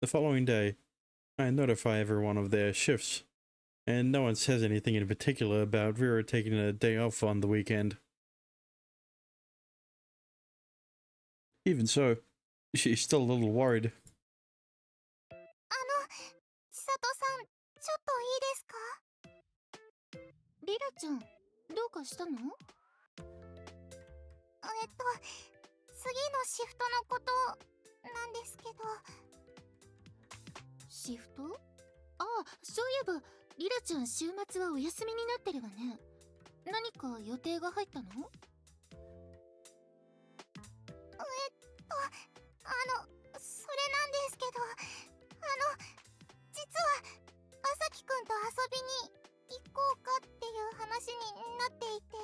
The following day, I notify everyone of their shifts, and no one says anything in particular about Vera taking a day off on the weekend. Even so, she's still a little worried. 千里さん、ちょっといいですか？リラちゃん、どうかしたの？次のシフトのことなんですけど。シフト？ああ、そういえば、リラちゃん週末はお休みになってるわね。何か予定が入ったの？それなんですけど、実は、朝輝くんと遊びに行こうかっていう話になっていて。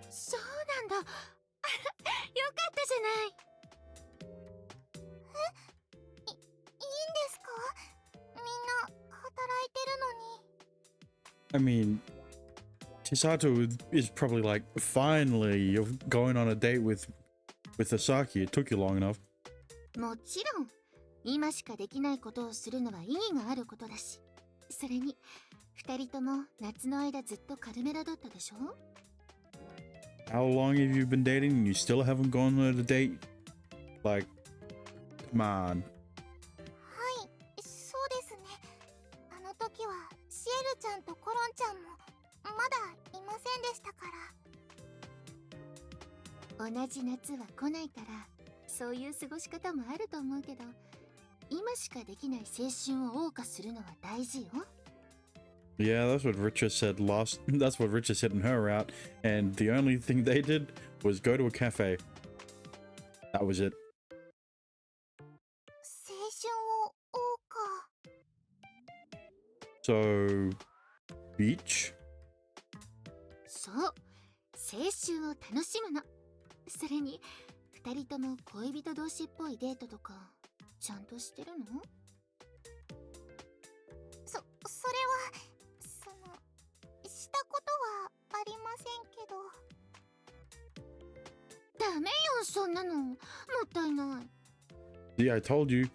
そうなんだ。よかったじゃない。いいんですか？みんな働いてるのに。I mean, Chisato is probably like, finally, you're going on a date with Asaki. It took you long enough. もちろん、今しかできないことをするのは意義があることだし。それに、二人とも夏の間ずっとカルメラだったでしょ？ How long have you been dating and you still haven't gone on a date? Like, come on. はい、そうですね。あの時はシエルちゃんとコロンちゃんもまだいませんでしたから。同じ夏は来ないから、そういう過ごし方もあると思うけど、今しかできない青春を謳歌するのは大事よ。Yeah, that's what Richa said last. That's what Richa said in her route, and the only thing they did was go to a cafe. That was it. 青春を謳歌。So, beach? そう、青春を楽しむの。それに、二人とも恋人同士っぽいデートとか、ちゃんとしてるの？それは、したことはありませんけど。ダメよ、そんなの。もったいない。Yeah, I told you.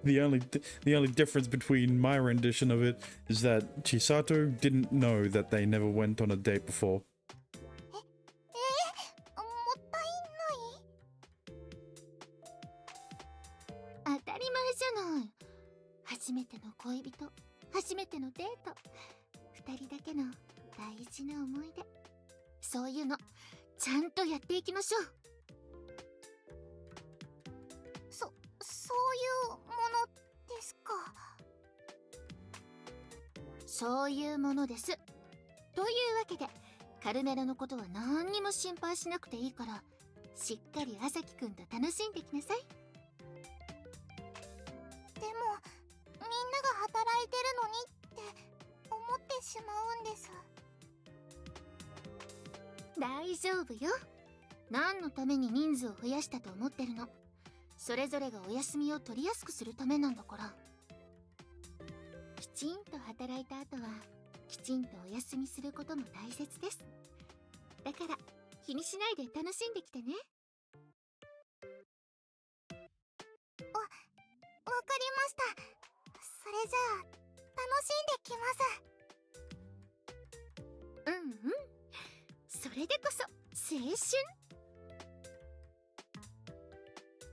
The only difference between my rendition of it is that Chisato didn't know that they never went on a date before. もったいない。当たり前じゃない。初めての恋人、初めてのデート、二人だけの大事な思い出。そういうの、ちゃんとやっていきましょう。そういうものですか。そういうものです。というわけで、カルメラのことは何にも心配しなくていいから、しっかり朝輝くんと楽しんできなさい。でも、みんなが働いてるのにって思ってしまうんです。大丈夫よ。何のために人数を増やしたと思ってるの？それぞれがお休みを取りやすくするためなんだから。きちんと働いた後はきちんとお休みすることも大切です。だから気にしないで楽しんできてね。わかりました。それじゃあ楽しんできます。うんうん、それでこそ青春。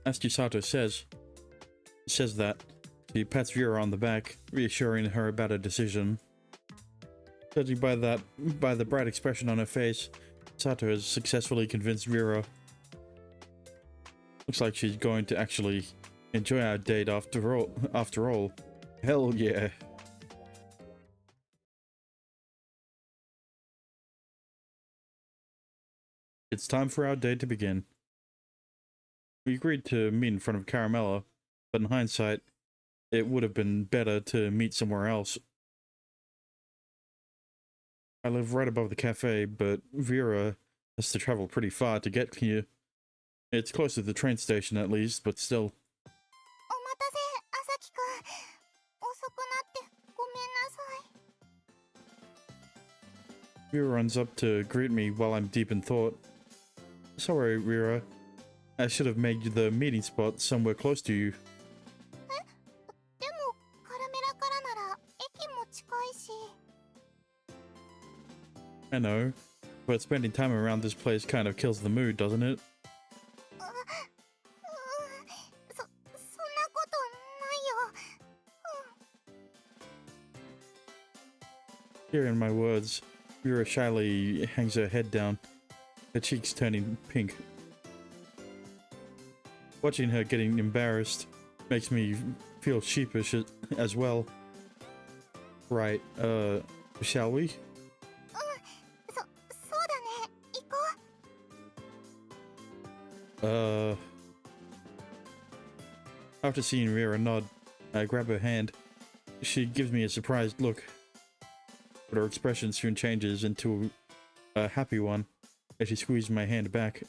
As Chisato says that, she pats Vera on the back, reassuring her about her decision. Judging by the bright expression on her face, Chisato has successfully convinced Vera. Looks like she's going to actually enjoy our date after all. Hell yeah. It's time for our date to begin. We agreed to meet in front of Caramella, but in hindsight, it would have been better to meet somewhere else. I live right above the cafe, but Vera has to travel pretty far to get here. It's close to the train station at least, but still. お待たせ、朝輝くん。遅くなってごめんなさい。 Vera runs up to greet me while I'm deep in thought. Sorry, Vera. I should have made the meeting spot somewhere close to you. でもカラメラからなら駅も近いし。 I know, but spending time around this place kind of kills the mood, doesn't it? そんなことないよ。Hearing my words, Rira shyly hangs her head down, her cheeks turning pink. Watching her getting embarrassed makes me feel sheepish as well. Right, shall we? そうだね。行こう。After seeing Rira nod, I grab her hand. She gives me a surprised look, but her expression soon changes into a happy one as she squeezes my hand back.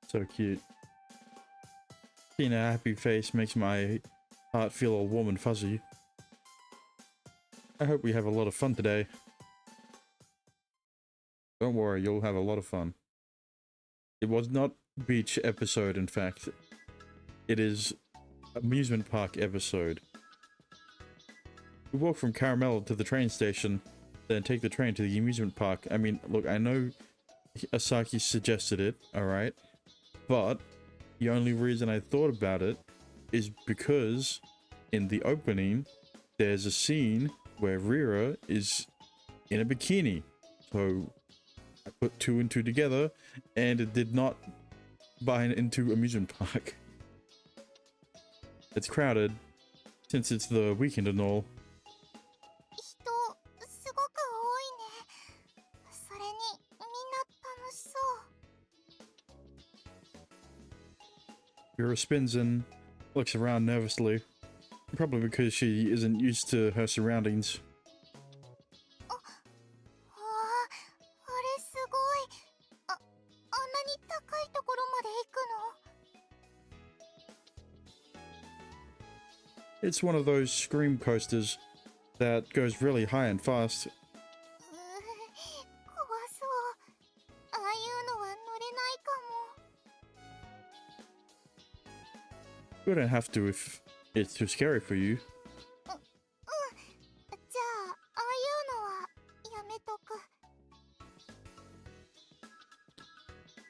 So cute. Seeing a happy face makes my heart feel all warm and fuzzy. I hope we have a lot of fun today. Don't worry, you'll have a lot of fun. It was not beach episode, in fact. It is amusement park episode. We walk from Caramel to the train station, then take the train to the amusement park. I mean, look, I know Asaki suggested it, alright? But the only reason I thought about it is because in the opening, there's a scene where Rira is in a bikini. So I put two and two together, and it did not buy into amusement park. It's crowded, since it's the weekend and all. 人すごく多いね。それにみんな楽しそう。 Rira spins and looks around nervously, probably because she isn't used to her surroundings. あれすごい。あんなに高いところまで行くの？ It's one of those scream coasters that goes really high and fast. 怖そう。ああいうのは乗れないかも。 You don't have to if it's too scary for you. じゃあ、ああいうのはやめとく。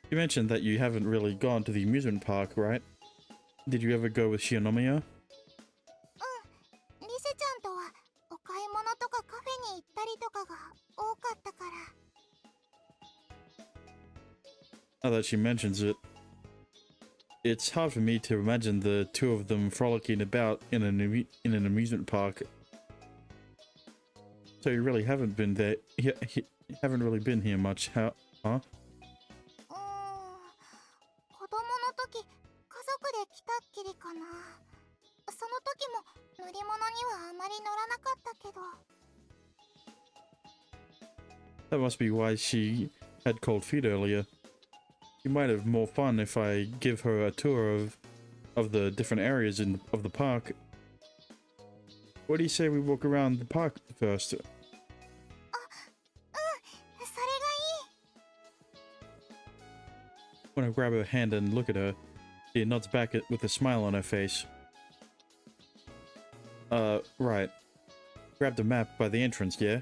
You mentioned that you haven't really gone to the amusement park, right? Did you ever go with Shinomiya? リセちゃんとはお買い物とかカフェに行ったりとかが多かったから。 Now that she mentions it, it's hard for me to imagine the two of them frolicking about in an amusement park. So you really haven't been there. Haven't really been here much, huh? 子供の時、家族で来たっきりかな。その時も乗り物にはあまり乗らなかったけど。 That must be why she had cold feet earlier. You might have more fun if I give her a tour of the different areas of the park. What do you say we walk around the park first? それがいい。 When I grab her hand and look at her, she nods back with a smile on her face. Right. Grab the map by the entrance, yeah?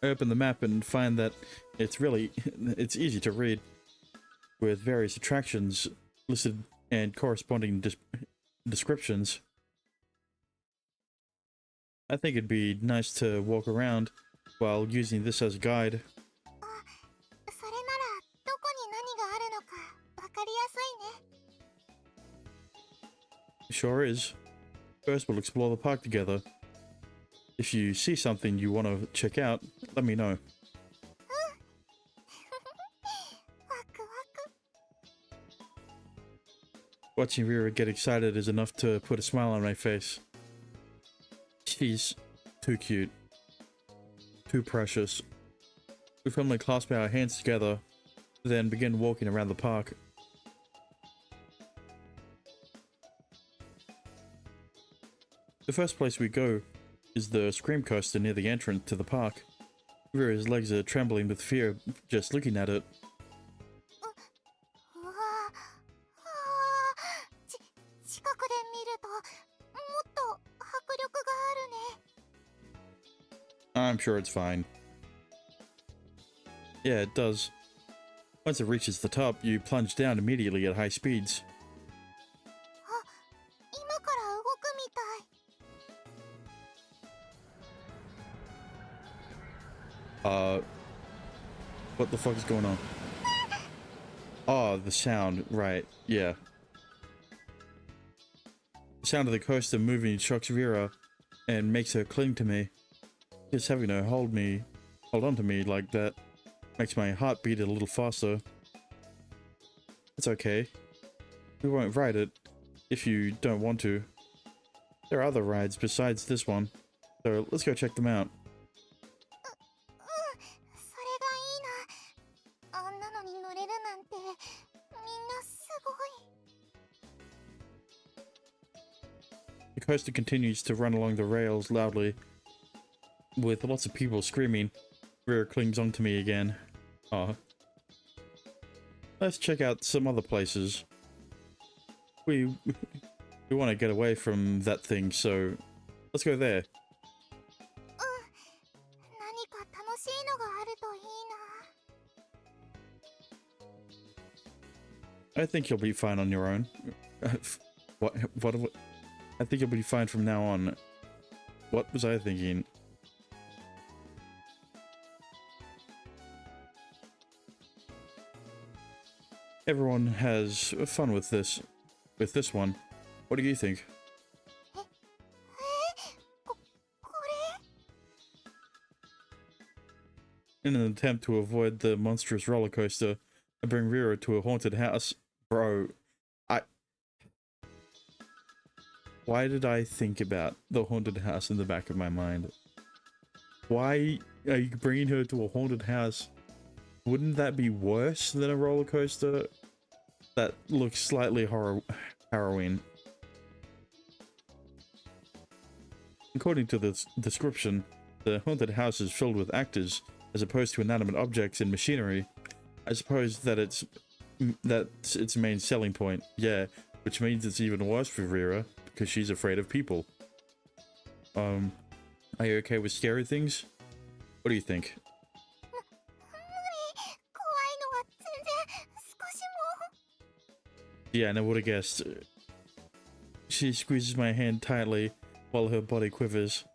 I open the map and find that it's easy to read, with various attractions listed and corresponding descriptions. I think it'd be nice to walk around while using this as a guide. それならどこに何があるのかわかりやすいね。 Sure is. First, we'll explore the park together. If you see something you want to check out, let me know. ワクワク。 Watching Rira get excited is enough to put a smile on my face. She's too cute. Too precious. We firmly clasp our hands together, then begin walking around the park. The first place we go is the Scream Coaster near the entrance to the park. Vera's legs are trembling with fear just looking at it. うわ近くで見るともっと迫力があるね。 I'm sure it's fine. Yeah, it does. Once it reaches the top, you plunge down immediately at high speeds. あ、今から動くみたい。What the fuck is going on? Oh, the sound, right, yeah. The sound of the coaster moving shocks Vera and makes her cling to me. Just having her hold on to me like that makes my heart beat a little faster. It's okay. We won't ride it if you don't want to. There are other rides besides this one, so let's go check them out. それがいいな。あんなのに乗れるなんてみんなすごい。 The coaster continues to run along the rails loudly, with lots of people screaming. Vera clings onto me again. Aw. Let's check out some other places. We want to get away from that thing, so let's go there. 何か楽しいのがあるといいな。 I think you'll be fine on your own. What? I think you'll be fine from now on. What was I thinking? Everyone has fun with this one. What do you think? これ In an attempt to avoid the monstrous roller coaster, I bring Vera to a haunted house. Bro, why did I think about the haunted house in the back of my mind? Why are you bringing her to a haunted house? Wouldn't that be worse than a roller coaster that looks slightly harrowing? According to the description, the haunted house is filled with actors as opposed to inanimate objects and machinery. I suppose that's its main selling point. Yeah, which means it's even worse for Vera because she's afraid of people. Are you okay with scary things? What do you think? 無理。怖いのは全然少しも。 Yeah, and I would have guessed. She squeezes my hand tightly while her body quivers.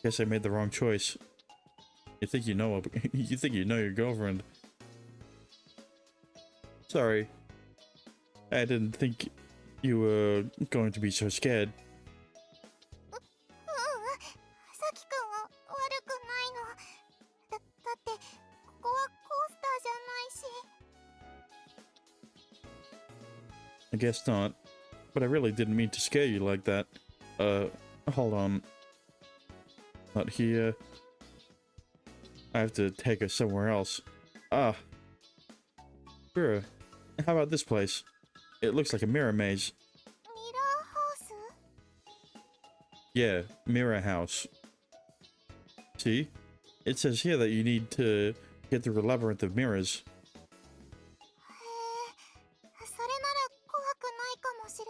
Guess I made the wrong choice. You think you know your girlfriend. Sorry. I didn't think you were going to be so scared. さきくんは悪くないの。だってここはコースターじゃないし。 I guess not. But I really didn't mean to scare you like that. Hold on. Not here. I have to take her somewhere else. Ah. Vera, how about this place? It looks like a mirror maze. ミラーハウス？ Yeah, mirror house. See? It says here that you need to get through a labyrinth of mirrors. へえ、それなら怖くないかもしれ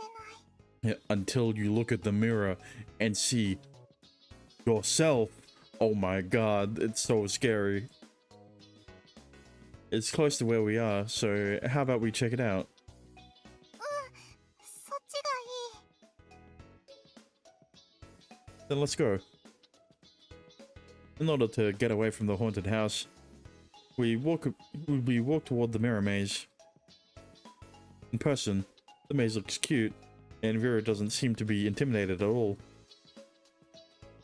ない。 Yeah, until you look at the mirror and see yourself. Oh my god, it's so scary. It's close to where we are, so how about we check it out? そっちがいい。 Then let's go. In order to get away from the haunted house, we walk toward the mirror maze. In person, the maze looks cute, and Vera doesn't seem to be intimidated at all.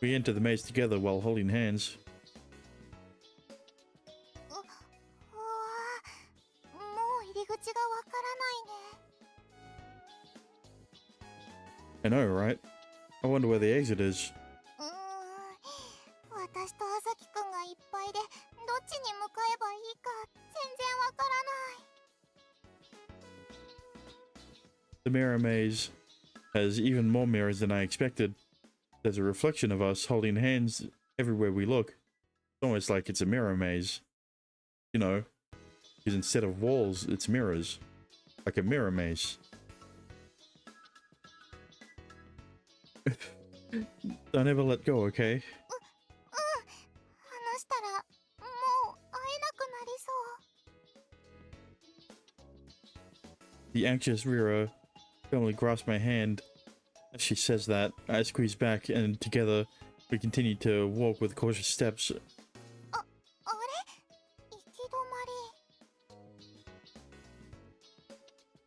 We enter the maze together while holding hands. うわ、もう入り口がわからないね。 I know, right? I wonder where the exit is. 私とあさきくんがいっぱいでどっちに向かえばいいか全然わからない。 The mirror maze has even more mirrors than I expected. There's a reflection of us holding hands everywhere we look. almost like it's a mirror maze. You know, because instead of walls, it's mirrors. Like a mirror maze. Don't ever let go, okay? 話したらもう会えなくなりそう。 The anxious Rira firmly grasps my hand. As she says that, I squeeze back, and together we continue to walk with cautious steps. あれ行き止ま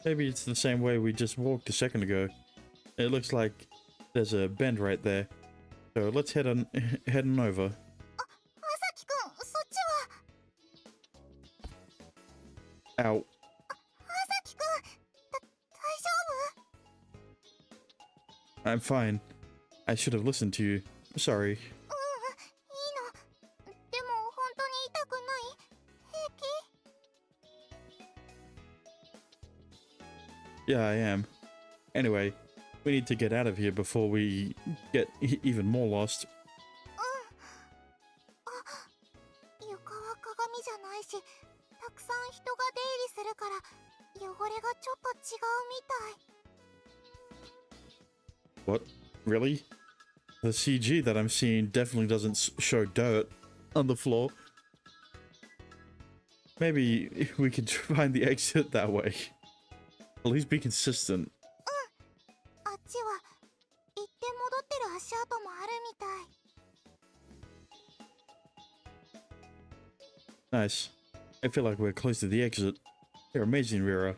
り。 Maybe it's the same way we just walked a second ago. It looks like there's a bend right there. So let's head on over. 朝輝くん、そっちは。 Ow. 朝輝くん、大丈夫？ I'm fine. I should have listened to you. Sorry. いいの。でも本当に痛くない？平気？ Yeah, I am. Anyway, we need to get out of here before we get even more lost. 床は鏡じゃないし、たくさん人が出入りするから汚れがちょっと違うみたい。 What? Really? The CG that I'm seeing definitely doesn't show dirt on the floor. Maybe we could find the exit that way. At least be consistent. あっちは行って戻ってる足跡もあるみたい。 Nice. I feel like we're close to the exit. You're amazing, Rira.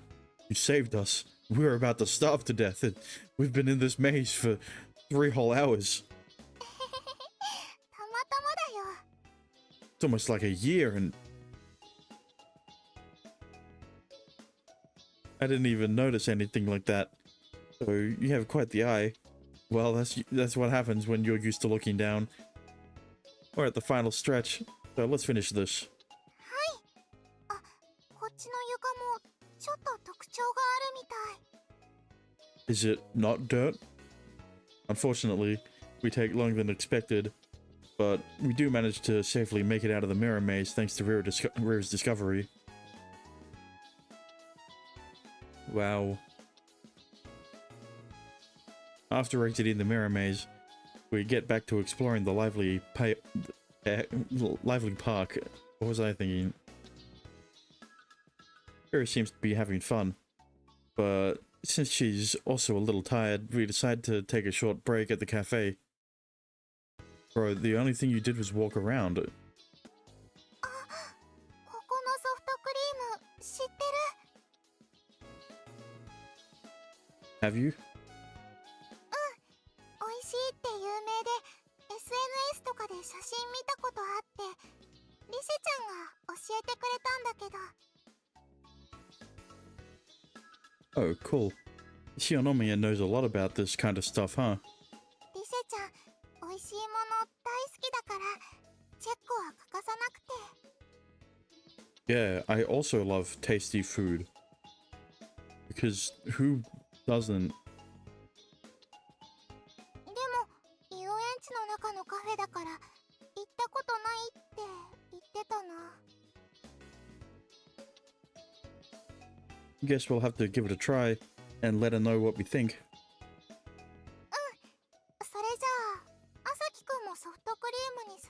You saved us. We were about to starve to death, and we've been in this maze for 3 whole hours. たまたまだよ。 It's almost like a year, and I didn't even notice anything like that. So you have quite the eye. Well, that's what happens when you're used to looking down. We're at the final stretch, so let's finish this. はい。あ、こっちの床もちょっと特徴があるみたい。 Is it not dirt? Unfortunately, we take longer than expected, but we do manage to safely make it out of the mirror maze thanks to Rira's discovery. Wow. After exiting the mirror maze, we get back to exploring the lively park. What was I thinking? Rira seems to be having fun, but since she's also a little tired, we decide to take a short break at the cafe. Bro, the only thing you did was walk around. ここのソフトクリーム知ってる？ Have you? 美味しいって有名で SNS とかで写真見たことあってリセちゃんが教えてくれたんだけど。 Oh, cool. Shionomiya knows a lot about this kind of stuff, huh? リセちゃん美味しいもの大好きだからチェックは欠かさなくて。 Yeah, I also love tasty food. Because who doesn't? でも遊園地の中のカフェだから行ったことないって言ってたな。 Guess we'll have to give it a try and let her know what we think. それじゃあ朝輝くんもソフトクリームにす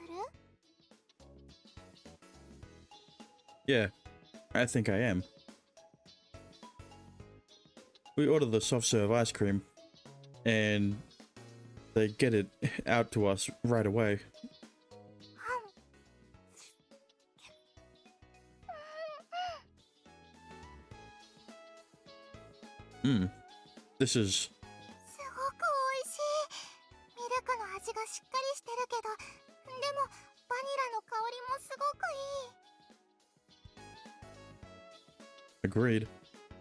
る？ Yeah, I think I am. We order the soft serve ice cream, and they get it out to us right away. This is... すごく美味しい。ミルクの味がしっかりしてるけど、でもバニラの香りもすごくいい。 agreed.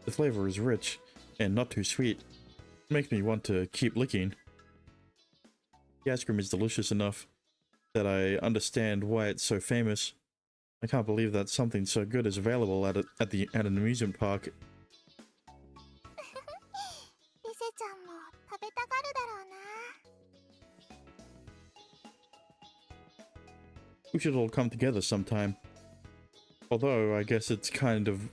The flavor is rich and not too sweet. It makes me want to keep licking. The ice cream is delicious enough that I understand why it's so famous. I can't believe that something so good is available at an amusement park. リセちゃんも食べたがるだろうな。We should all come together sometime. Although, I guess it's kind of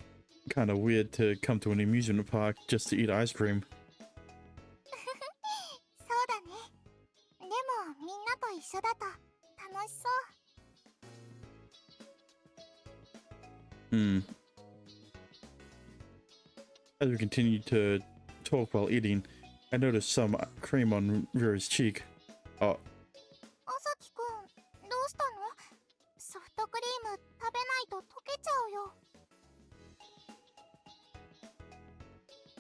weird to come to an amusement park just to eat ice cream. そうだね。でもみんなと一緒だと楽しそう。As we continued to talk while eating, I noticed some cream on Vera's cheek. Oh. あさきくん、どうしたの？ソフトクリーム食べないと溶けちゃうよ。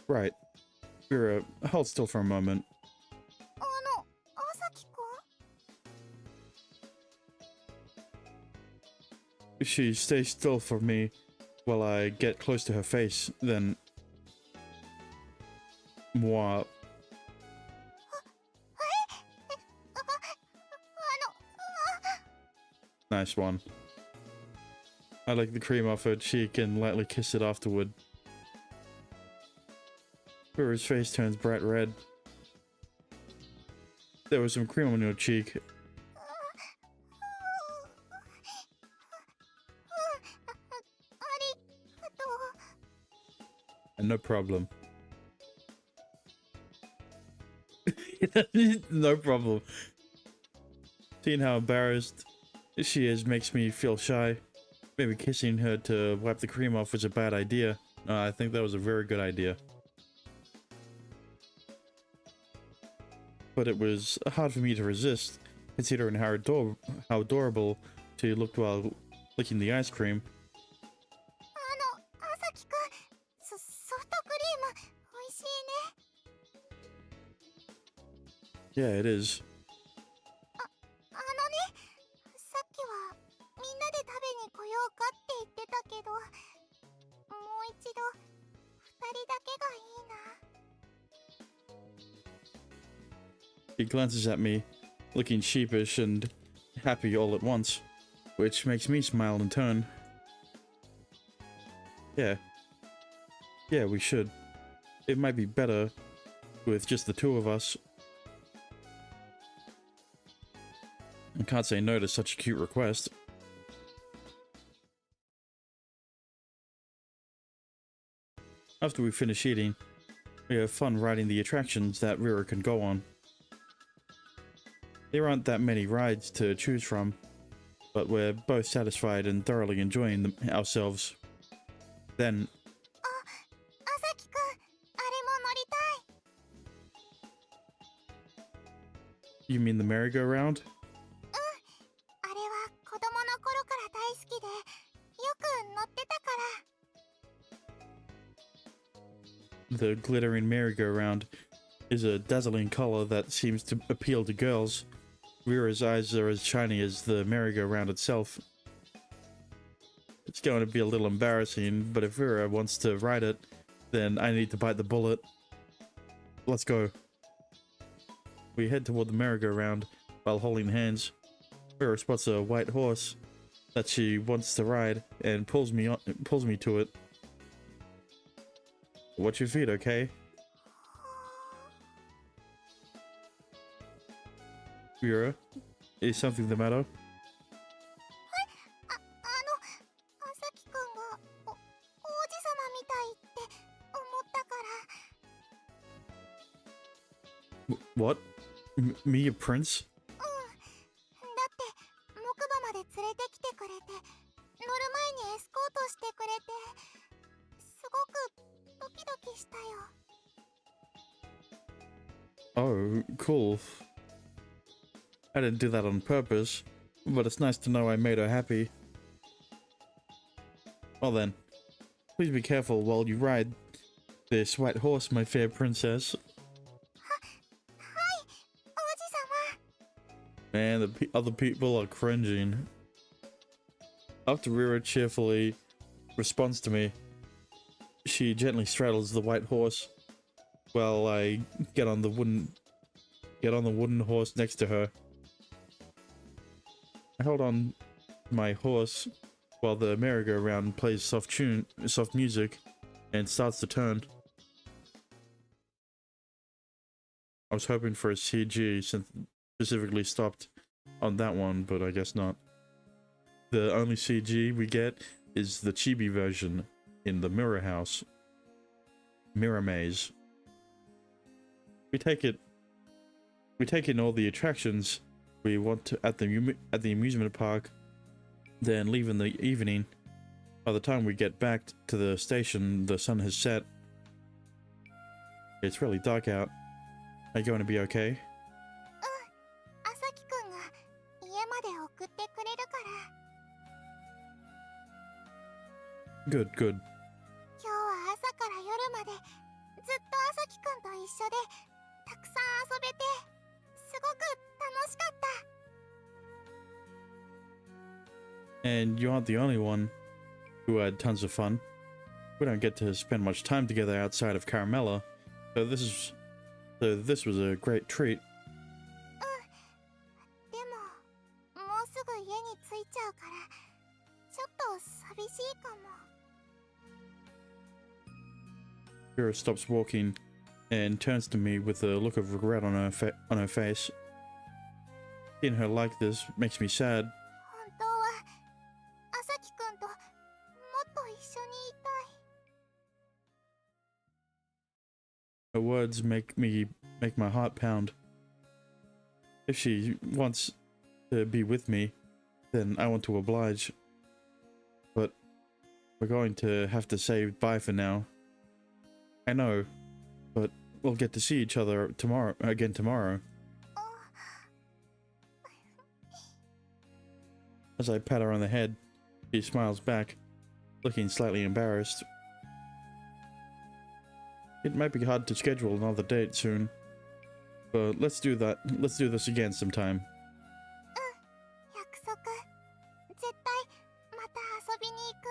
Right. Vera, hold still for a moment. あさきくん？ She stays still for me while I get close to her face, then... Moi. Nice one. I lick the cream off her cheek and lightly kiss it afterward. Vera's face turns bright red. There was some cream on your cheek. And no problem. No problem. Seeing how embarrassed she is makes me feel shy. Maybe kissing her to wipe the cream off was a bad idea. I think that was a very good idea. But it was hard for me to resist, considering how adorable she looked while licking the ice cream. Yeah, it is. He glances at me, looking sheepish and happy all at once, which makes me smile in turn. Yeah, we should. It might be better with just the two of us. I can't say no to such a cute request. After we finish eating, we have fun riding the attractions that Rira can go on. There aren't that many rides to choose from, but we're both satisfied and thoroughly enjoying ourselves. Then... You mean the merry-go-round? The glittering merry-go-round is a dazzling color that seems to appeal to girls. Rira's eyes are as shiny as the merry-go-round itself. It's going to be a little embarrassing, but if Rira wants to ride it, then I need to bite the bullet. Let's go. We head toward the merry-go-round while holding hands. Rira spots a white horse that she wants to ride and pulls me to it. Watch your feet, okay? Rira, is something the matter? What? Me, a prince? Oh, cool. I didn't do that on purpose, but it's nice to know I made her happy. Well then, please be careful while you ride this white horse, my fair princess. Man, the other people are cringing. After Rira cheerfully responds to me, she gently straddles the white horse while I get on the wooden horse next to her. I hold on my horse while the merry-go-round plays soft music and starts to turn. I was hoping for a CG since specifically stopped on that one, but I guess not. the only CG we get is the chibi version in the mirror house. Mirror maze. We take in all the attractions we want to at the amusement park, then leave in the evening. By the time we get back to the station, the sun has set. It's really dark out. Are you going to be okay? 朝輝くんが家まで送ってくれるから。 Good, good. 今日は朝から夜までずっと朝輝くんと一緒でたくさん遊べてすごく楽しかった。 And you aren't the only one who had tons of fun. We don't get to spend much time together outside of Caramella, so this was a great treat. でももうすぐ家に着いちゃうからちょっと寂しいかも。 Kira stops walking and turns to me with a look of regret on her face. Seeing her like this makes me sad. 本当は朝輝くんともっと一緒にいたい。 Her words make my heart pound. If she wants to be with me, then I want to oblige. But we're going to have to say bye for now. I know, but we'll get to see each other again tomorrow. As I pat her on the head, she smiles back, looking slightly embarrassed. It might be hard to schedule another date soon, but let's do this again sometime. 約束。絶対また遊びに行く。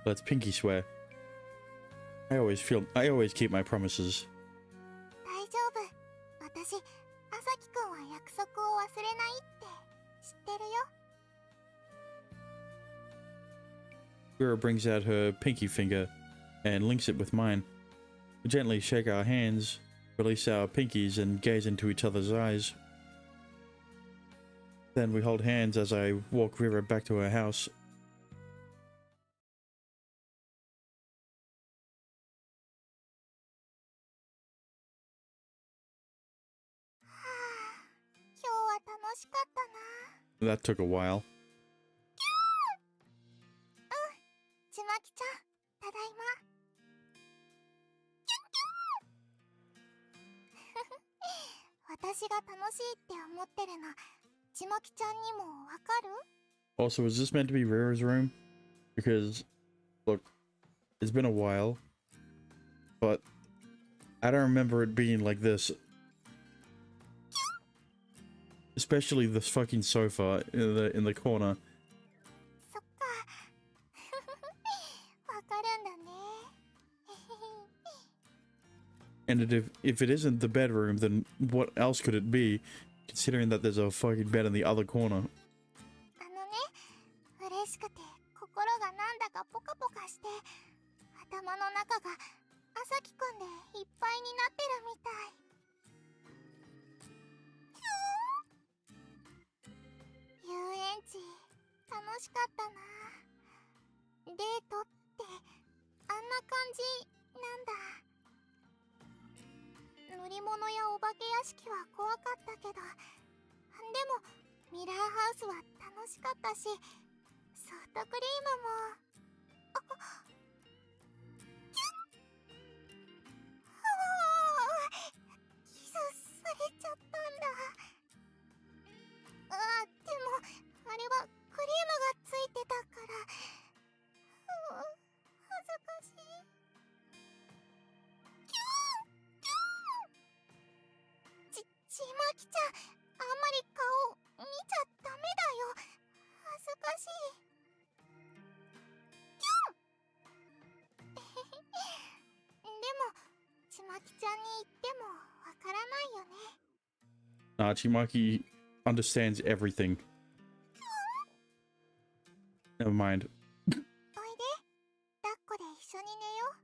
Let's pinky swear. I always keep my promises. 大丈夫。私、朝輝くんは約束を忘れないって知ってるよ。 Kira brings out her pinky finger and links it with mine. We gently shake our hands, release our pinkies, and gaze into each other's eyes. Then we hold hands as I walk Rira back to her house. 今日は楽しかったな。 That took a while. ちまきちゃん、ただいま。私が楽しいって思ってるの、ちまきちゃんにもわかる？ Also, is this meant to be Rira's room? Because, look, it's been a while, but I don't remember it being like this. Especially this fucking sofa in the corner. そっか。わかるんだね。 And if it isn't the bedroom, then what else could it be? Considering that there's a fucking bed in the other corner. あのね、嬉しくて心がなんだかポカポカして、頭の中が朝輝くんでいっぱいになってるみたい。遊園地楽しかったな。デートってあんな感じなんだ。乗り物やお化け屋敷は怖かったけど、でもミラーハウスは楽しかったし、ソフトクリームも。キスされちゃったんだ。でもあれはクリームがついてたから、恥ずかしい。ちまきちゃん、あんまり顔見ちゃダメだよ。恥ずかしい。でもちまきちゃんに言ってもわからないよね。Chimaki understands everything. Never mind. おいで、抱っこで一緒に寝よう。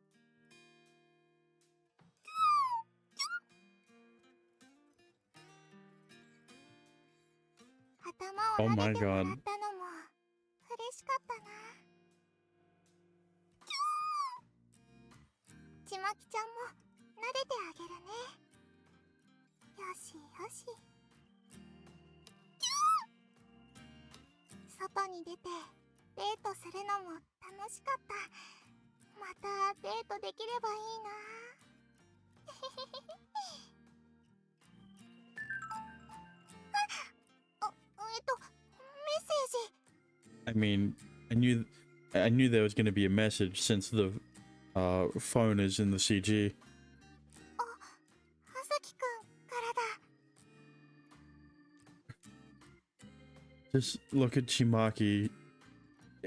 Oh 撫 my でてもら god. ったのも嬉しかったな。ちまきちゃんも撫でてあげるね。よしよし。外に出てデートするのも楽しかった。またデートできればいいな。メッセージ。 I mean, I knew there was going to be a message since the phone is in the CG. あ、はさきくんからだ。 Just look at Chimaki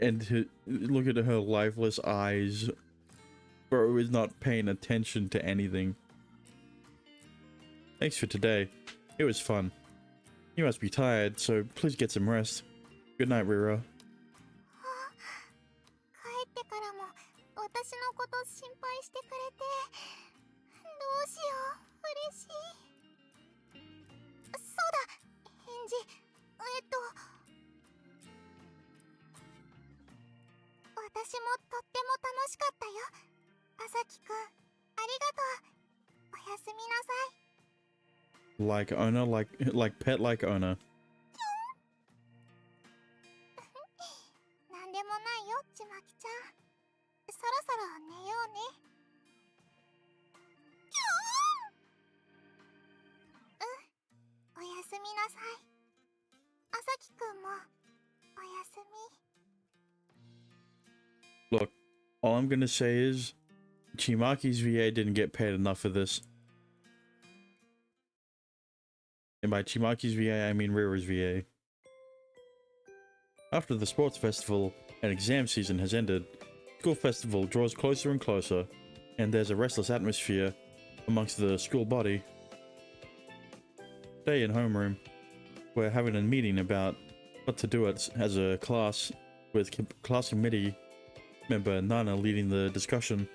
and look at her lifeless eyes. Bro is not paying attention to anything. Thanks for today. It was fun. You must be tired, so please get some rest. Good night, Rira. 帰ってからも私のこと心配してくれて、どうしよう、嬉しい。そうだ、返事。私もとっても楽しかったよ。あさきくん、ありがとう。おやすみなさい。 Like owner, like pet, like owner. なんでもないよ、ちまきちゃん。そろそろ寝ようね。うん、おやすみなさい。あさきくんもおやすみ。 Look, all I'm gonna say is Chimaki's VA didn't get paid enough for this. And by Chimaki's VA, I mean Rira's VA. After the sports festival and exam season has ended, school festival draws closer and closer, and there's a restless atmosphere amongst the school body. Today in homeroom, we're having a meeting about what to do as a class, with class committee member Nana leading the discussion.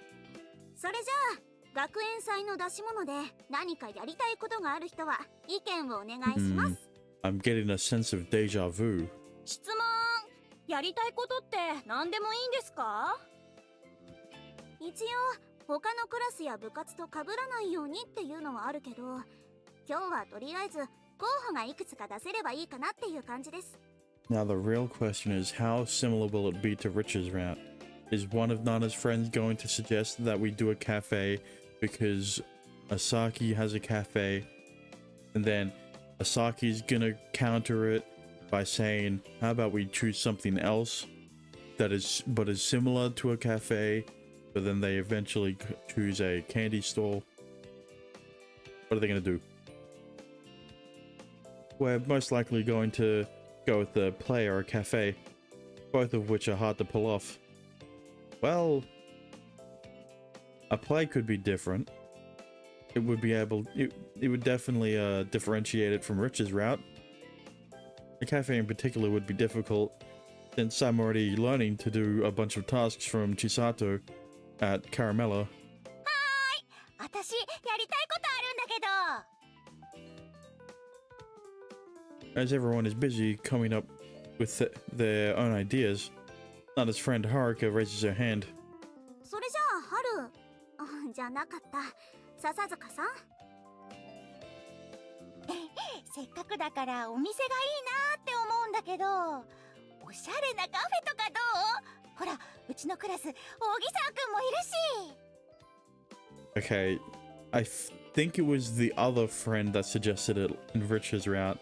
それじゃあ学園祭の出し物で何かやりたいことがある人は意見をお願いします。I'm getting a sense of deja vu. 質問。やりたいことって何でもいいんですか？一応他のクラスや部活と被らないようにっていうのはあるけど、今日はとりあえず候補がいくつか出せればいいかなっていう感じです。 Now the real question is, how similar will it be to Rich's route? Is one of Nana's friends going to suggest that we do a cafe because Asaki has a cafe, and then Asaki's gonna counter it by saying, how about we choose something else that is similar to a cafe, but then they eventually choose a candy store? What are they gonna do? We're most likely going to go with the play or a cafe, both of which are hard to pull off. Well, a play could be different. It would be it would definitely differentiate it from Rich's route. The cafe in particular would be difficult, since I'm already learning to do a bunch of tasks from Chisato at Caramella. 私やりたいことあるんだけど。 As everyone is busy coming up with their own ideas, Nana's friend Haruka raises her hand. それじゃあ春じゃなかった。笹塚さん。せっかくだからお店がいいなって思うんだけど、おしゃれなカフェとかどう？ほら、うちのクラス、扇沢くんもいるし。 Okay, I think it was the other friend that suggested it in Rich's route,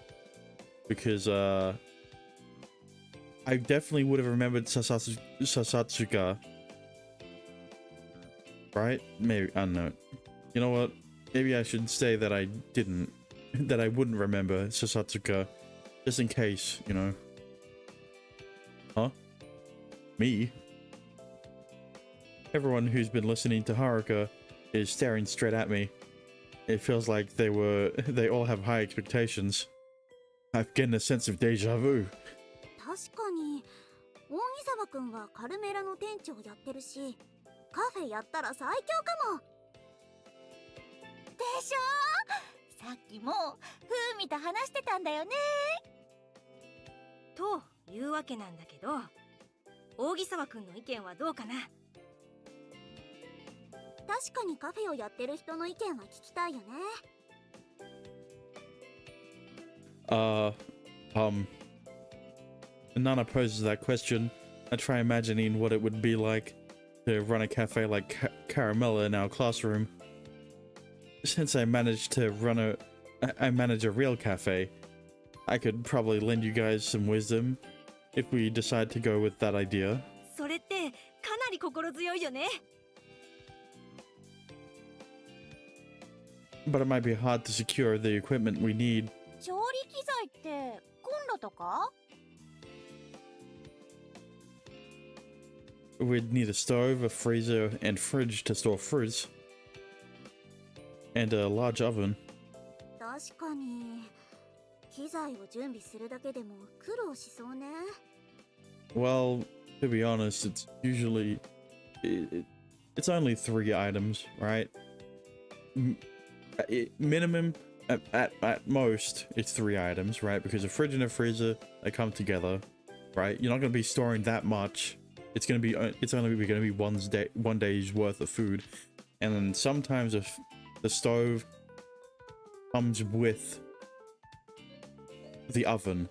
because I definitely would have remembered Sasatsuka. Right? Maybe, I don't know. You know what? Maybe I should say that I didn't, that I wouldn't remember Sasatsuka, just in case, you know. Huh? Me? Everyone who's been listening to Haruka is staring straight at me. It feels like they all have high expectations. I'm getting a sense of deja vu. 確かに、扇沢くんはカルメラの店長やってるし、カフェやったら最強かも。でしょ？さっきも風味と話してたんだよね。というわけなんだけど、扇沢くんの意見はどうかな？確かにカフェをやってる人の意見は聞きたいよね。Nana poses that question. I try imagining what it would be like to run a cafe like Caramella in our classroom. Since I manage a real cafe, I could probably lend you guys some wisdom if we decide to go with that idea. それってかなり心強いよね。But it might be hard to secure the equipment we need. 調理機材ってコンロとか？We'd need a stove, a freezer, and fridge to store fruits. And a large oven. 確かに機材を準備するだけでも苦労しそうね。Well, to be honest, it's usually... it's only 3 items, right? Minimum, at most, it's 3 items, right? Because a fridge and a freezer, they come together, right? You're not going to be storing that much. It's only going to be one day's worth of food. And then sometimes the stove comes with the oven,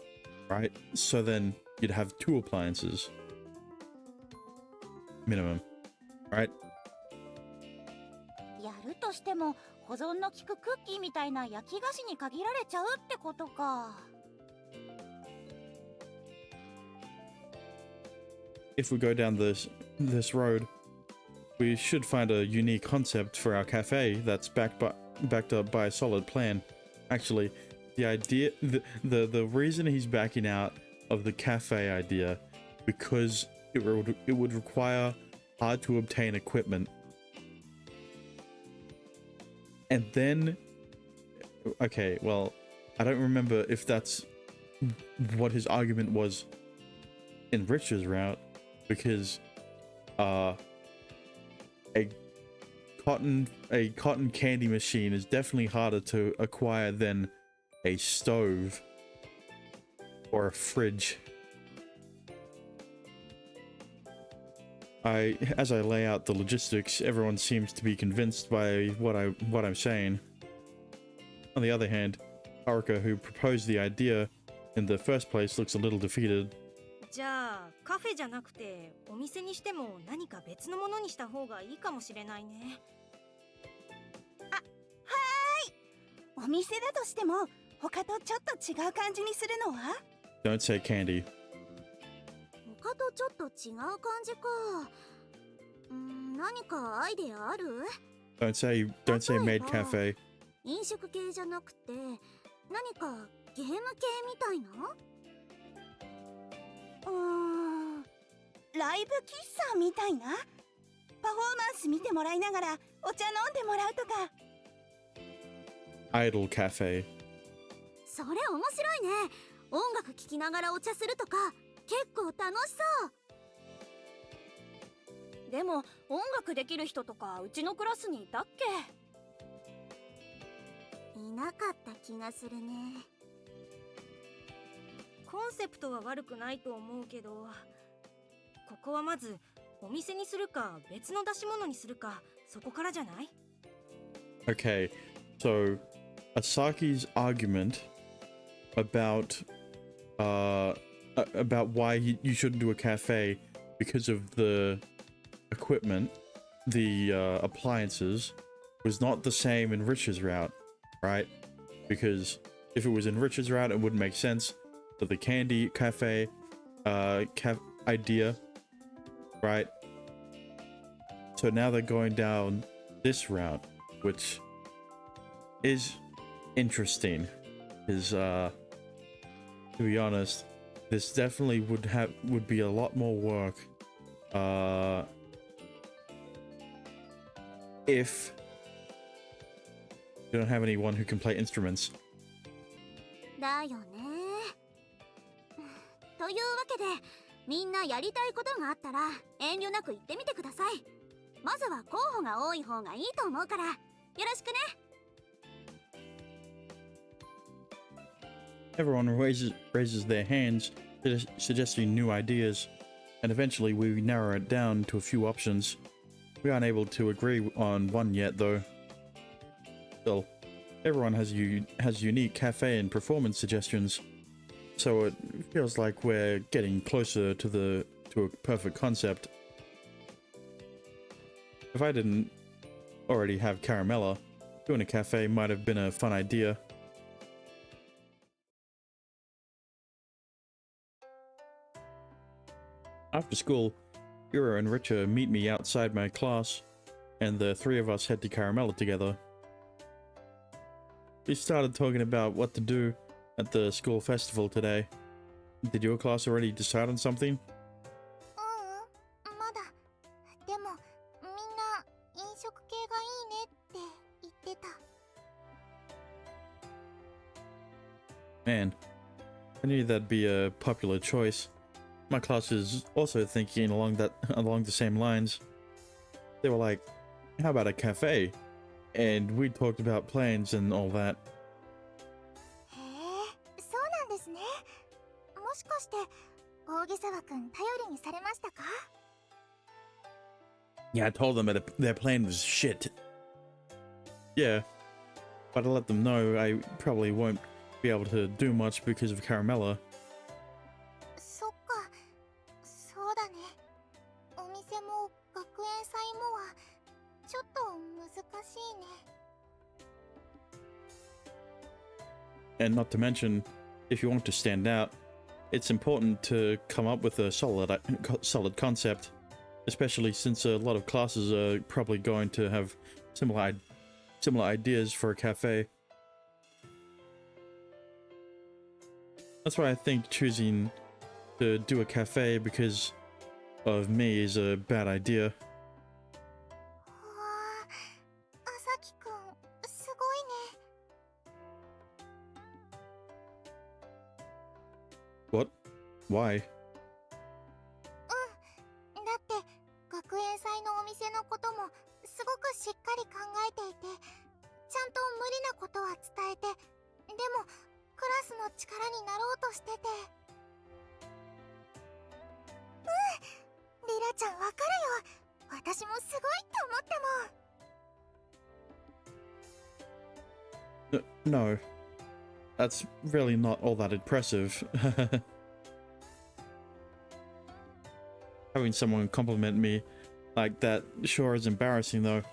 right? So then you'd have 2 appliances minimum, right? やるとしても保存の効くクッキーみたいな焼き菓子に限られちゃうってことか。If we go down this road, we should find a unique concept for our cafe that's backed up by a solid plan. Actually, the reason he's backing out of the cafe idea because it would require hard to obtain equipment. And then, okay, well, I don't remember if that's what his argument was in Rich's route, because a cotton candy machine is definitely harder to acquire than a stove or a fridge. As I lay out the logistics, everyone seems to be convinced by what I'm saying. On the other hand, Haruka, who proposed the idea in the first place, looks a little defeated. じゃあカフェじゃなくてお店にしても何か別のものにした方がいいかもしれないね。あ、はーい。お店だとしても他とちょっと違う感じにするのは？ Don't say candy. 他とちょっと違う感じか。何かアイデアある？ Don't say maid cafe. 飲食系じゃなくて何かゲーム系みたいな？ライブ喫茶みたいな？パフォーマンス見てもらいながらお茶飲んでもらうとか。Idle cafe. それ面白いね。音楽聴きながらお茶するとか結構楽しそう。でも音楽できる人とかうちのクラスにいたっけ？いなかった気がするね。コンセプトは悪くないと思うけど、ここはまずお店にするか別の出し物にするかそこからじゃない？ Okay, so Asaki's argument about why you shouldn't do a cafe because of the equipment, the appliances, was not the same in Rich's route, right? Because if it was in Rich's route, it wouldn't make sense. But the candy cafe idea, right? So now they're going down this route, which is interesting. Is to be honest, this definitely would be a lot more work if you don't have anyone who can play instruments. だよね。というわけでみんなやりたいことがあったら遠慮なく言ってみてください。まずは候補が多い方がいいと思うからよろしくね。Everyone raises their hands suggesting new ideas, and eventually we narrow it down to a few options. We aren't able to agree on one yet, though. Still, everyone has unique cafe and performance suggestions, so it feels like we're getting closer to a perfect concept. If I didn't already have Caramella, doing a cafe might have been a fun idea. After school, Ira and Richa meet me outside my class, and the three of us head to Caramella together. We started talking about what to do at the school festival today. Did your class already decide on something? まだ。でも、みんな飲食系がいいねって言ってた。Man, I knew that'd be a popular choice. My class is also thinking along the same lines. They were like, how about a cafe? And we talked about plans and all that. へえ、そうなんですね。もしかして、大げ沢くん頼りにされましたか？ Yeah, I told them that their plan was shit. Yeah, but I let them know I probably won't be able to do much because of Caramella. そっか、そうだね。お店も学園祭もはちょっと難しいね。And not to mention, if you want to stand out, it's important to come up with a solid concept, especially since a lot of classes are probably going to have similar ideas for a cafe. That's why I think choosing to do a cafe because of me is a bad idea. わあ、朝輝くん、すごいね。What? Why? だって学園祭のお店のこともすごくしっかり考えていて、ちゃんと無理なことは伝えて、でもクラスの力になろうとしてて。リラちゃんわかるよ。私もすごいって思ったもん。 No. That's really not all that impressive. Having someone compliment me like that sure is embarrassing though.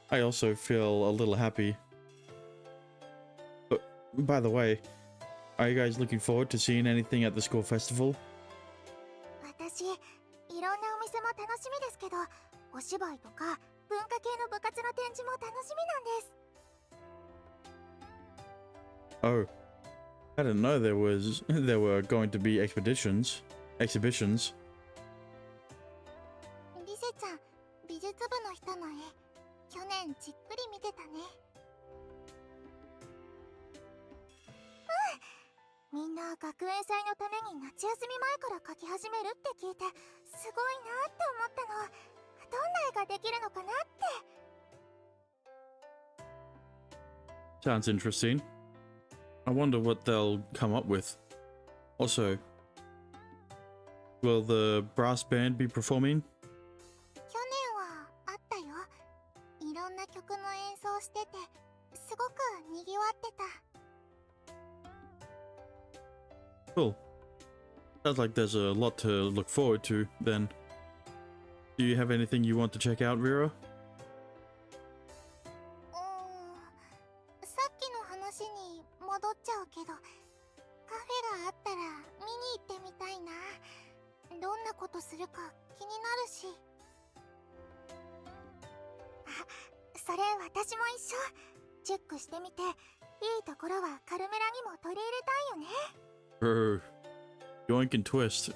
I also feel a little happy. But by the way, are you guys looking forward to seeing anything at the school festival? 私、いろんなお店も楽しみですけど、お芝居とか文化系の部活の展示も楽しみなんです。 Oh, I didn't know there were going to be exhibitions. リセちゃん、美術部の人の絵、去年じっくり見てたね。みんな学園祭のために夏休み前から描き始めるって聞いて、すごいなって思ったの。どんな絵ができるのかなって。 Sounds interesting. I wonder what they'll come up with. Also, will the brass band be performing? 去年はあったよ。いろんな曲の演奏してて、すごくにぎわってた。 Cool. Sounds like there's a lot to look forward to, then. Do you have anything you want to check out, Rira? さっきの話に戻っちゃうけど、カフェがあったら見に行ってみたいな。どんなことするか気になるし。あ、それ私も一緒。チェックしてみて、いいところはカルメラにも取り入れたいよね。Yoink and twist.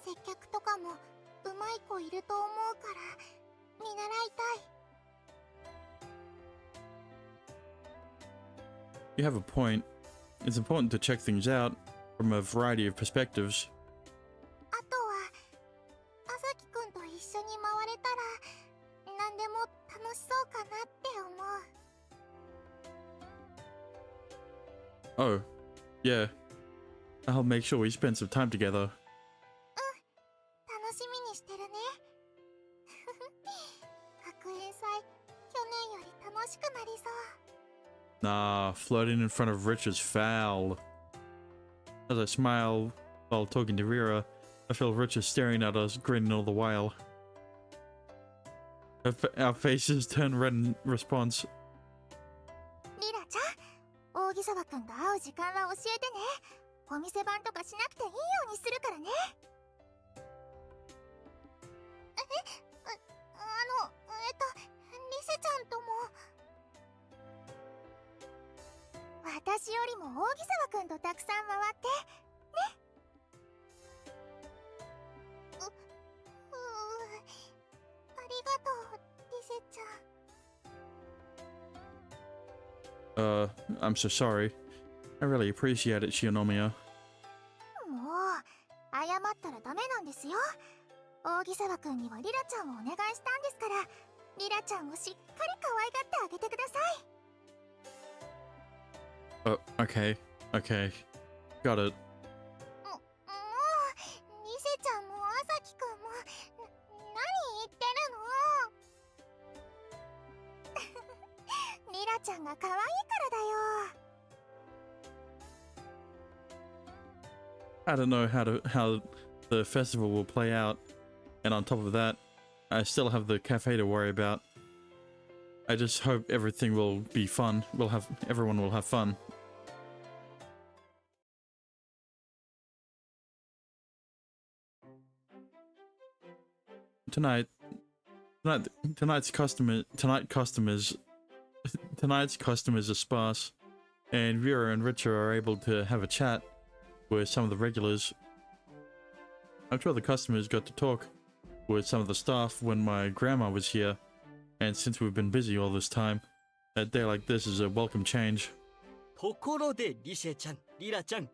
接客とかもうまい子いると思うから見習いたい。 You have a point. It's important to check things out from a variety of perspectives. あとは朝輝くんと一緒に回れたら何でも楽しそうかなって思う。 Oh, yeah. I'll make sure we spend some time together. 楽しみにしてるね。学園祭、去年より楽しくなりそう。Nah, flirting in front of Rich is foul. As I smile while talking to Rira, I feel Richard staring at us, grinning all the while. Our faces turn red in response. リラちゃん、扇沢くんと会う時間は教えてね。お店番とかしなくていいようにするからね。リセちゃんとも。私よりも扇沢くんとたくさん回ってね。ありがとう、リセちゃん。I'm so sorry. I really appreciate it, Shinomiya. もう謝ったらダメなんですよ。扇沢くんにはリラちゃんをお願いしたんですから、リラちゃんをしっかり可愛がってあげてください。Okay. Okay. Got it. もうリセちゃんも朝輝くんも何言ってるの。リラちゃんが可愛いからだよ。I don't know how the festival will play out, and on top of that, I still have the cafe to worry about. I just hope everything will be fun. Everyone will have fun. Tonight's customers are sparse, and Vera and Richard are able to have a chat with some of the regulars. I'm sure the customers got to talk with some of the staff when my grandma was here, and since we've been busy all this time, a day like this is a welcome change. ところでリシェちゃん、リラちゃん、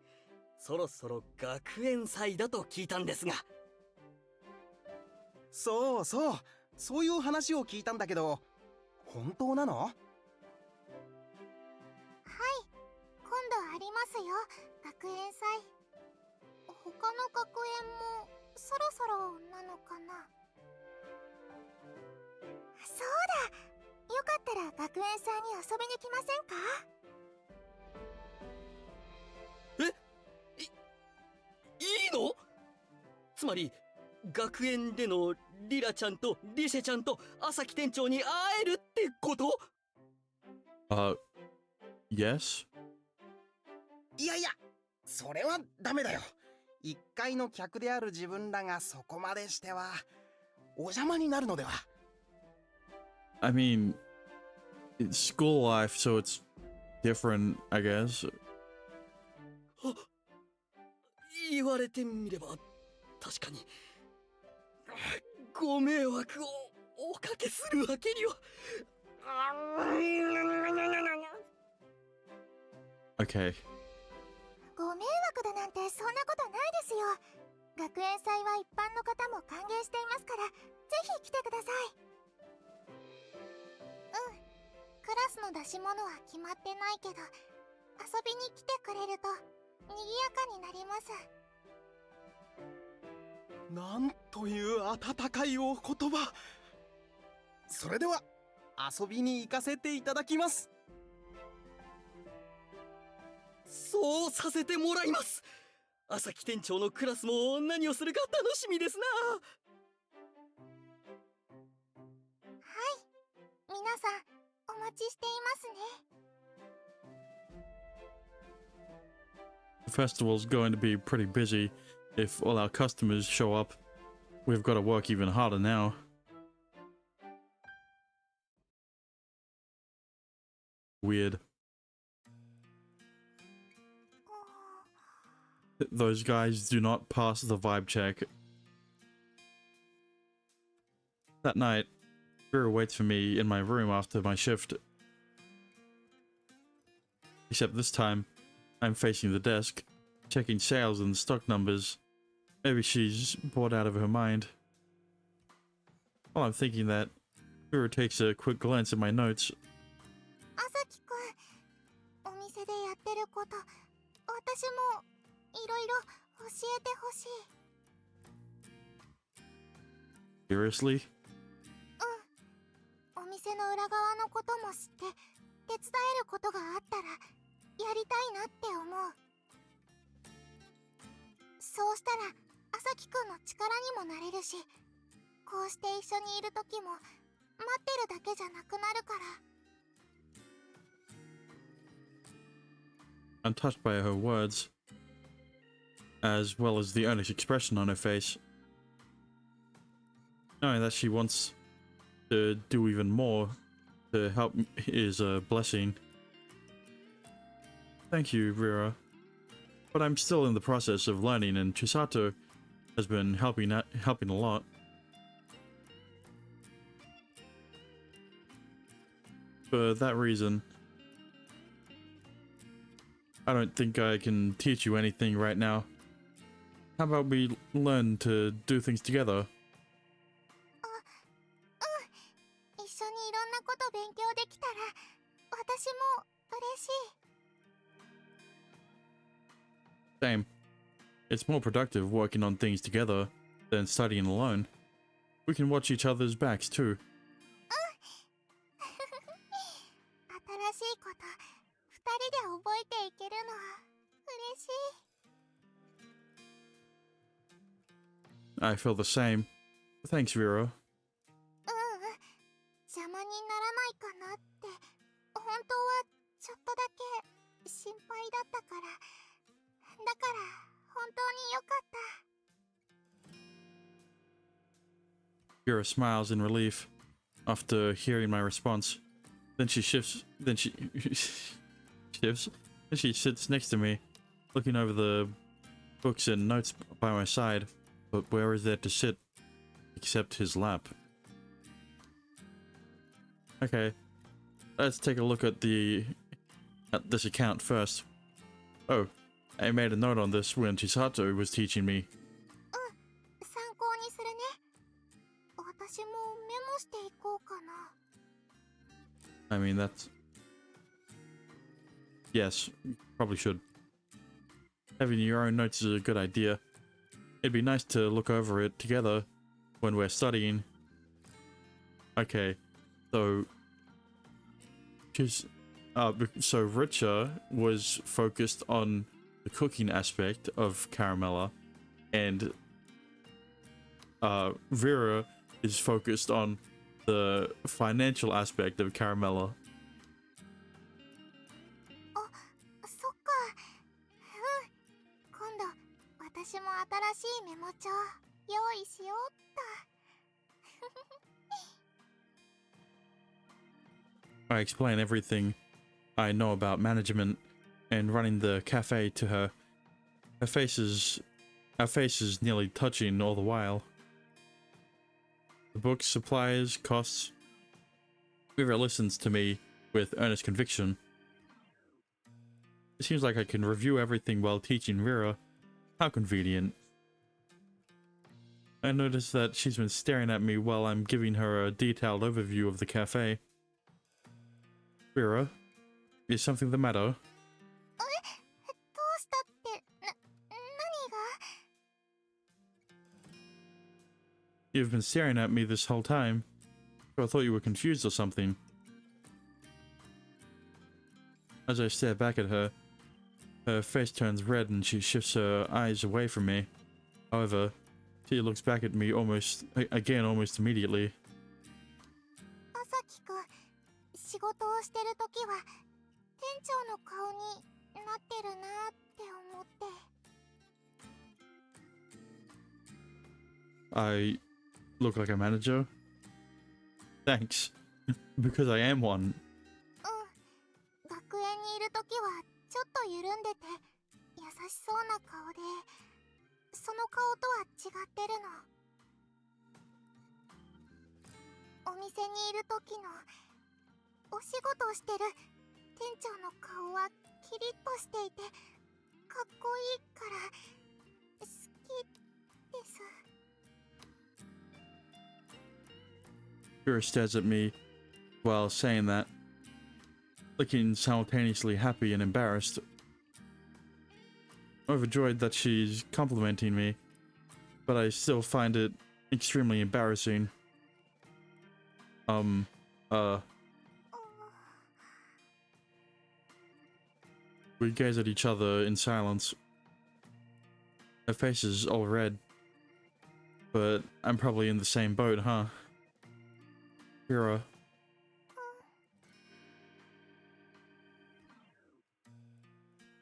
そろそろ学園祭だと聞いたんですが。そうそう、そういう話を聞いたんだけど、本当なの？はい、今度ありますよ、学園祭。他の学園もそろそろなのかな。そうだ、よかったら学園祭に遊びに来ませんか？いいの？つまり学園でのリラちゃんとリシェちゃんと朝木店長に会えるってこと？ Yes? いやいや、それはダメだよ。一階の客である自分らがそこまでしてはお邪魔になるのでは。I mean, it's school life, so it's different, I guess. 言われてみれば確かにご迷惑をおかけするわけには。Okay. ご迷惑だなんてそんなことないですよ。学園祭は一般の方も歓迎していますから、ぜひ来てください。クラスの出し物は決まってないけど、遊びに来てくれると賑やかになります。なんという温かいお言葉。それでは遊びに行かせていただきます。そうさせてもらいます。朝木店長のクラスも何をするか楽しみですな。はい、皆さんお待ちしていますね。The festival's going to be pretty busy. If all our customers show up, we've got to work even harder now. Weird. Those guys do not pass the vibe check. That night, Vera waits for me in my room after my shift. Except this time, I'm facing the desk, checking sales and stock numbers. Maybe she's bored out of her mind. While I'm thinking that, Vera takes a quick glance at my notes. 朝木くん、お店でやってること、私もいろいろ教えてほしい。 Seriously? お店の裏側のことも知って手伝えることがあったらやりたいなって思う。そうしたら朝輝くんの力にもなれるし、こうして一緒にいる時も待ってるだけじゃなくなるから。 I'm touched by her words, as well as the earnest expression on her face. Knowing that she wants to do even more to help is a blessing. Thank you, Rira. But I'm still in the process of learning, and Chisato has been helping a lot. For that reason, I don't think I can teach you anything right now. How about we learn to do things together? 一緒にいろんなこと勉強できたら私も嬉しい。 Same. It's more productive working on things together than studying alone. We can watch each other's backs too. 新しいこと二人で覚えていけるのは嬉しい。 I feel the same. Thanks, Rira. 邪魔にならないかなって本当はちょっとだけ心配だったから、だから本当によかった。 Rira smiles in relief after hearing my response. Then she shifts. Then she shifts. Then she sits next to me, looking over the books and notes by my side. But where is there to sit except his lap? Okay, let's take a look at this account first. Oh, I made a note on this when Chisato was teaching me. 参考にするね。私もメモしていこうかな。 I mean, that's... Yes, you probably should. Having your own notes is a good idea. It'd be nice to look over it together when we're studying. Okay, so... So Richa was focused on the cooking aspect of Caramella, and Vera is focused on the financial aspect of Caramella. そっか。今度私も新しいメモ帳用意しようっと。 I explain everything I know about management and running the cafe to her. Our faces nearly touching all the while. The books, supplies, costs. Vera listens to me with earnest conviction. It seems like I can review everything while teaching Vera. How convenient. I notice that she's been staring at me while I'm giving her a detailed overview of the cafe. Vera, is something the matter? どうしたって何が？ You've been staring at me this whole time. So I thought you were confused or something. As I stare back at her, her face turns red and she shifts her eyes away from me. However, she looks back at me almost immediately. 朝輝くん、仕事をしてるときは店長の顔になってるなって思って。 I look like a manager? Thanks. Because I am one. 学園にいるときはちょっと緩んでて優しそうな顔で、その顔とは違ってるの。お店にいるときのお仕事をしてる店長の顔はキリッとしていてかっこいいから好きです。 Vera stares at me while saying that, looking simultaneously happy and embarrassed. overjoyed that she's complimenting me, but I still find it extremely embarrassing. We gaze at each other in silence. Her face is all red. But I'm probably in the same boat, huh? Vera.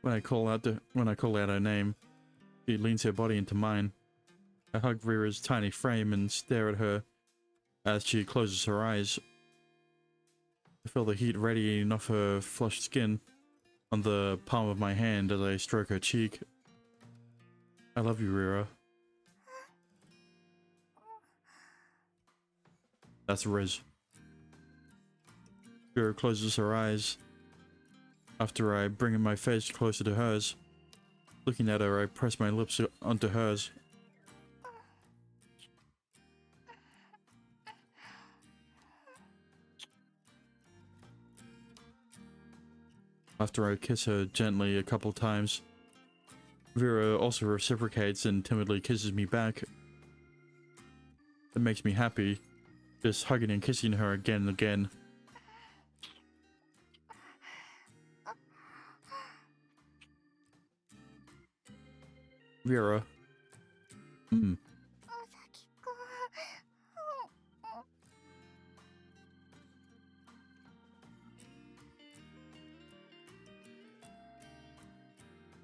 When I call out her name, she leans her body into mine. I hug Vera's tiny frame and stare at her as she closes her eyes. I feel the heat radiating off her flushed skin on the palm of my hand as I stroke her cheek. I love you, Vera. That's Riz. Vera closes her eyes after I bring my face closer to hers. Looking at her, I press my lips onto hers. After I kiss her gently a couple times, Vera also reciprocates and timidly kisses me back. It makes me happy, just hugging and kissing her again and again. Vera.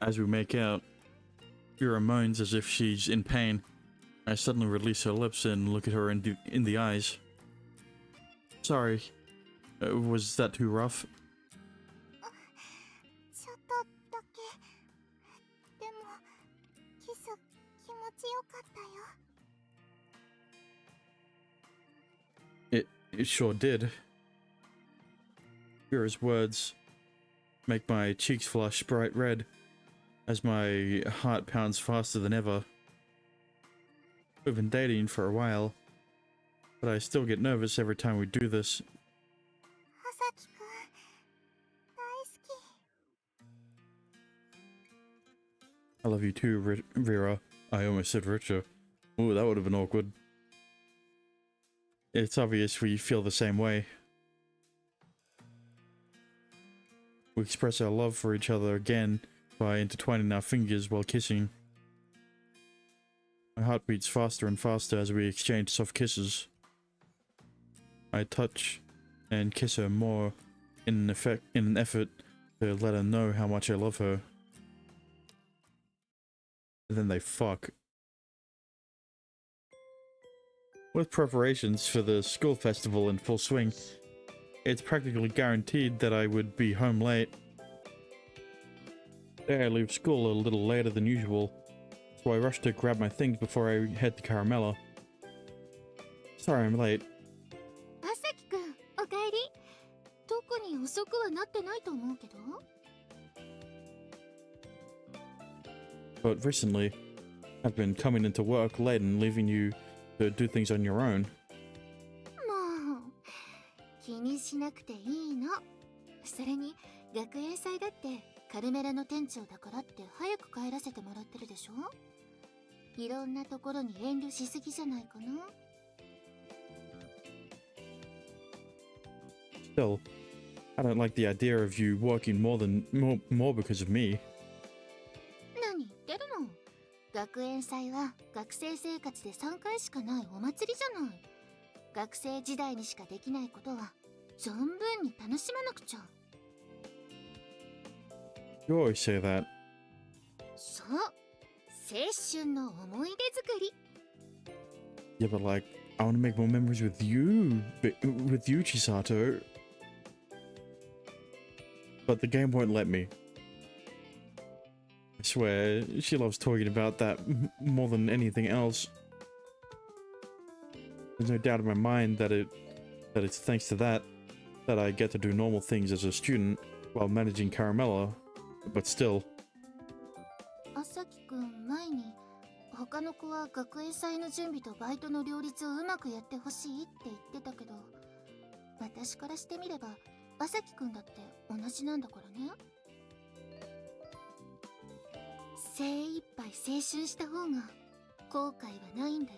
As we make out, Vera moans as if she's in pain. I suddenly release her lips and look at her in the eyes. Sorry, was that too rough? ちょっとだけ。でも、キス気持ちよかったよ。It sure did. Vera's words make my cheeks flush bright red as my heart pounds faster than ever. We've been dating for a while, but I still get nervous every time we do this. 朝輝くん、大好き。I love you too, Vera. I almost said Richer. Ooh, that would have been awkward. It's obvious we feel the same way. We express our love for each other again by intertwining our fingers while kissing. My heart beats faster and faster as we exchange soft kisses. I touch and kiss her more in an effort to let her know how much I love her. And then they fuck. With preparations for the school festival in full swing, it's practically guaranteed that I would be home late. Today I leave school a little later than usual, so I rush to grab my things before I head to Caramella. Sorry I'm late. 朝輝くん、おかえり。特に遅くはなってないと思うけど。But recently, I've been coming into work late and leaving you to do things on your own. もう、気にしなくていいの。それに、学園祭だってカルメラの店長だからって早く帰らせてもらってるでしょ。いろんなところに遠慮しすぎじゃないかな。Still, I don't like the idea of you working more because of me. 何言ってるの。学園祭は学生生活で3回しかないお祭りじゃない。学生時代にしかできないことは存分に楽しまなくちゃ。You always say that. そう、青春の思い出作り。Yeah, but like, I want to make more memories with you, Chisato. But the game won't let me. I swear, she loves talking about that more than anything else. There's no doubt in my mind that it's thanks to that I get to do normal things as a student while managing Caramella, but still. 朝輝くん、前に他の子は学園祭の準備とバイトの両立をうまくやってほしいって言ってたけど、私からしてみれば朝輝くんだって同じなんだからね。精一杯青春した方が後悔はないんだよ。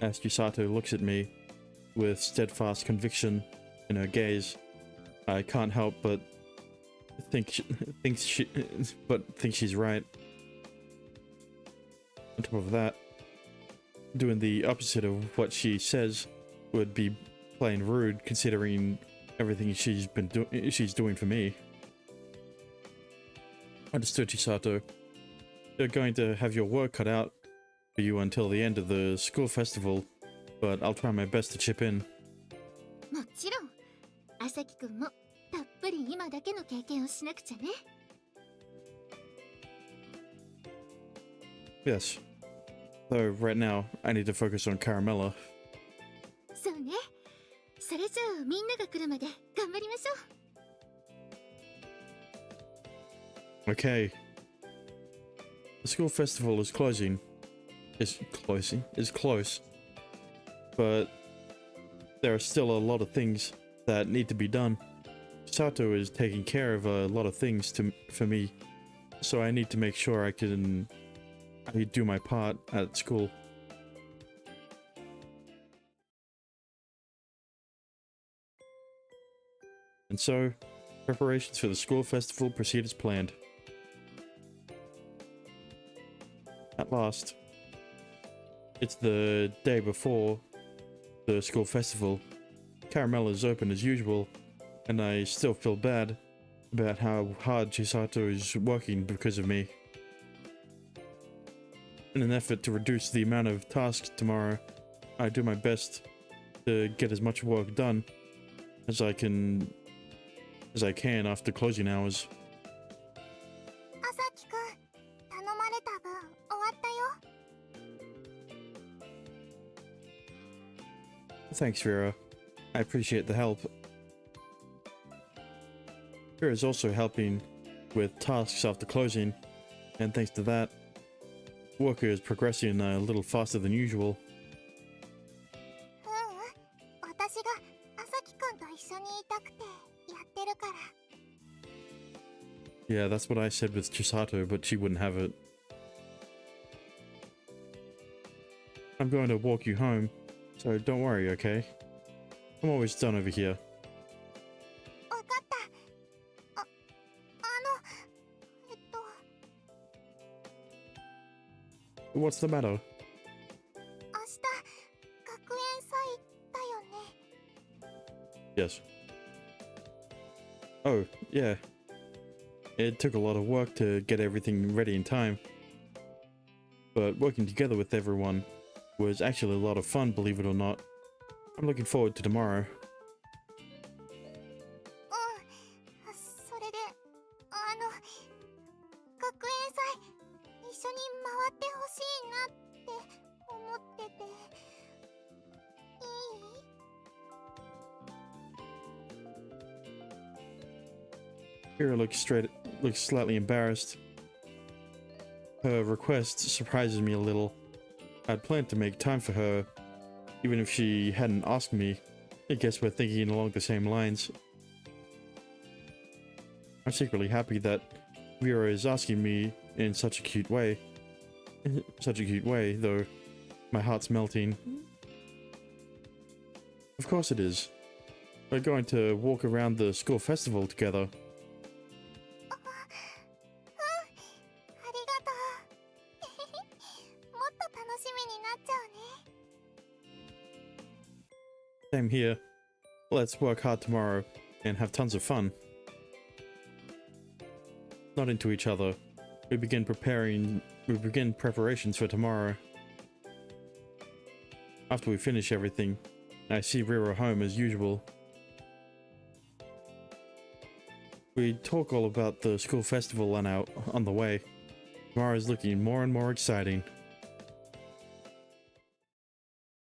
As Chisato looks at me with steadfast conviction in her gaze, I can't help but think she's right. On top of that, doing the opposite of what she says would be plain rude, considering everything she's doing for me. Understood, Chisato. You're going to have your work cut out for you until the end of the school festival, but I'll try my best to chip in. もちろん、朝輝くんもたっぷり今だけの経験をしなくちゃね。 Yes. Though right now, I need to focus on Caramella. そうね。それじゃあみんなが来るまで頑張りましょう。 Okay. The school festival is closing. Is close. But there are still a lot of things that need to be done. Sato is taking care of a lot of things for me, so I need to make sure I do my part at school. And so, preparations for the school festival proceed as planned. At last. It's the day before the school festival. Caramella is open as usual, and I still feel bad about how hard Chisato is working because of me. In an effort to reduce the amount of tasks tomorrow, I do my best to get as much work done as I can after closing hours. 朝輝くん、頼まれた分終わったよ。 Thanks, Vera. I appreciate the help. Vera is also helping with tasks after closing, and thanks to that, work is progressing a little faster than usual. 私が朝輝くんと一緒にいたくてやってるから。 Yeah, that's what I said with Chisato, but she wouldn't have it. I'm going to walk you home, so don't worry, okay? I'm always done over here. わかった。What's the matter? 明日学園祭だよね。 Yes. Oh, yeah. It took a lot of work to get everything ready in time. But working together with everyone was actually a lot of fun, believe it or not. I'm looking forward to tomorrow. それで学園祭一緒に回ってほしいなって思ってていい？ Kira looks slightly embarrassed. Her request surprises me a little. I'd planned to make time for her, even if she hadn't asked me. I guess we're thinking along the same lines. I'm secretly happy that Vera is asking me in such a cute way. Though my heart's melting. Of course it is. We're going to walk around the school festival together. ありがとう。もっと楽しみになっちゃうね。 Same here. Let's work hard tomorrow and have tons of fun. Not into each other. We begin preparations for tomorrow. After we finish everything, I see Rira home as usual. We talk all about the school festival on the way. Tomorrow is looking more and more exciting.